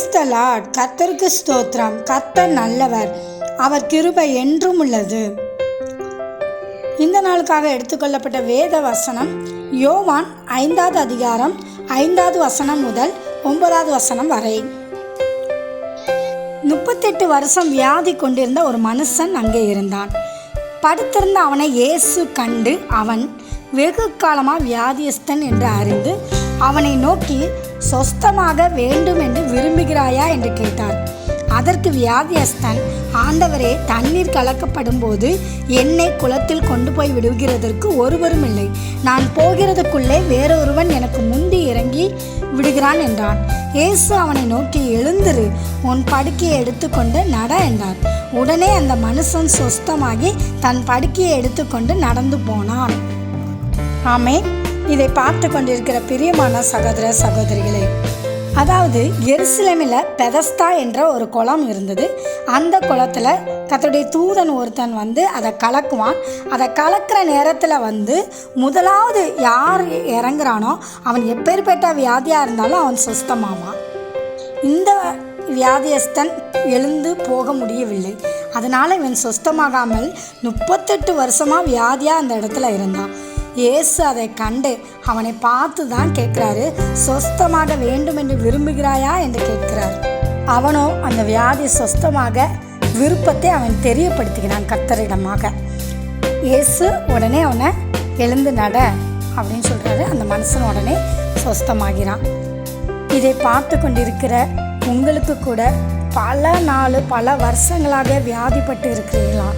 Praise the Lord. கர்த்தருக்கு ஸ்தோத்திரம். கர்த்தர் நல்லவர், அவர் கிருபை என்றும் உள்ளது. இந்த நாளுக்காக எடுத்துக்கொள்ளப்பட்ட வேத வசனம் யோவான் 5வது அதிகாரம் 5வது வசனம் முதல் 9வது வசனம் வரை. 38 வருஷம் வியாதி கொண்டிருந்த ஒரு மனுஷன் அங்கே இருந்தான். படுத்திருந்த அவனை இயேசு கண்டு, அவன் வெகு காலமாக வியாதியஸ்தன் என்று அறிந்து அவனை நோக்கி, சொஸ்தமாக வேண்டும் என்று விரும்புகிறாயா என்று கேட்டார். அதற்கு வியாதியஸ்தன், ஆண்டவரே, தண்ணீர் கலக்கப்படும் போது என்னை குளத்தில் கொண்டு போய் விடுகிறதற்கு ஒருவரும் இல்லை. நான் போகிறதுக்குள்ளே வேறொருவன் எனக்கு முந்தி இறங்கி விடுகிறான் என்றான். இயேசு அவனை நோக்கி, எழுந்திரு, உன் படுக்கையை எடுத்துக்கொண்டு நட என்றார். உடனே அந்த மனுஷன் சொஸ்தமாகி தன் படுக்கையை எடுத்துக்கொண்டு நடந்து போனான். ஆமென். இதை பார்த்து கொண்டிருக்கிற பிரியமான சகோதர சகோதரிகளே, அதாவது எருசலேமில் பெதஸ்தா என்ற ஒரு குளம் இருந்தது. அந்த குளத்தில் கர்த்தருடைய தூதன் ஒருத்தன் வந்து அதை கலக்குவான். அதை கலக்கிற நேரத்தில் முதலாவது யார் இறங்குறானோ அவன் எப்பேற்பட்ட வியாதியாக இருந்தாலும் அவன் சுஸ்தமாவான். இந்த வியாதியஸ்தன் எழுந்து போக முடியவில்லை. அதனால் இவன் சுஸ்தமாகாமல் 38 வருஷமாக வியாதியாக அந்த இடத்துல இருந்தான். இயேசு அதை கண்டு அவனை பார்த்து தான் கேட்குறாரு, சொஸ்தமாக வேண்டும் என்று விரும்புகிறாயா என்று கேட்கிறார். அவனோ அந்த வியாதி சொஸ்தமாக விருப்பத்தை அவன் தெரியப்படுத்துகிறான் கர்த்தரிடமாக. இயேசு உடனே அவனை எழுந்து நட அப்படின்னு சொல்கிறாரு. அந்த மனுஷன் உடனே சொஸ்தமாகிறான். இதை பார்த்து கொண்டிருக்கிற உங்களுக்கு கூட பல வருஷங்களாக வியாதிப்பட்டு இருக்கிறீங்களா?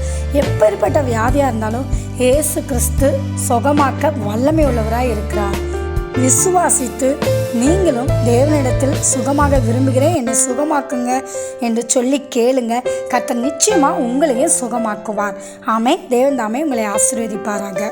எப்பேற்பட்ட வியாதியாக இருந்தாலும் இயேசு கிறிஸ்து சுகமாக்க வல்லமை உள்ளவராக இருக்கிறார். விசுவாசித்து நீங்களும் தேவனிடத்தில் சுகமாக விரும்புகிறேன், என்னை சுகமாக்குங்க என்று சொல்லி கேளுங்க. கர்த்தர் நிச்சயமாக உங்களையும் சுகமாக்குவார். ஆமென். தேவன் தாமே உங்களை ஆசீர்வதிப்பாராக.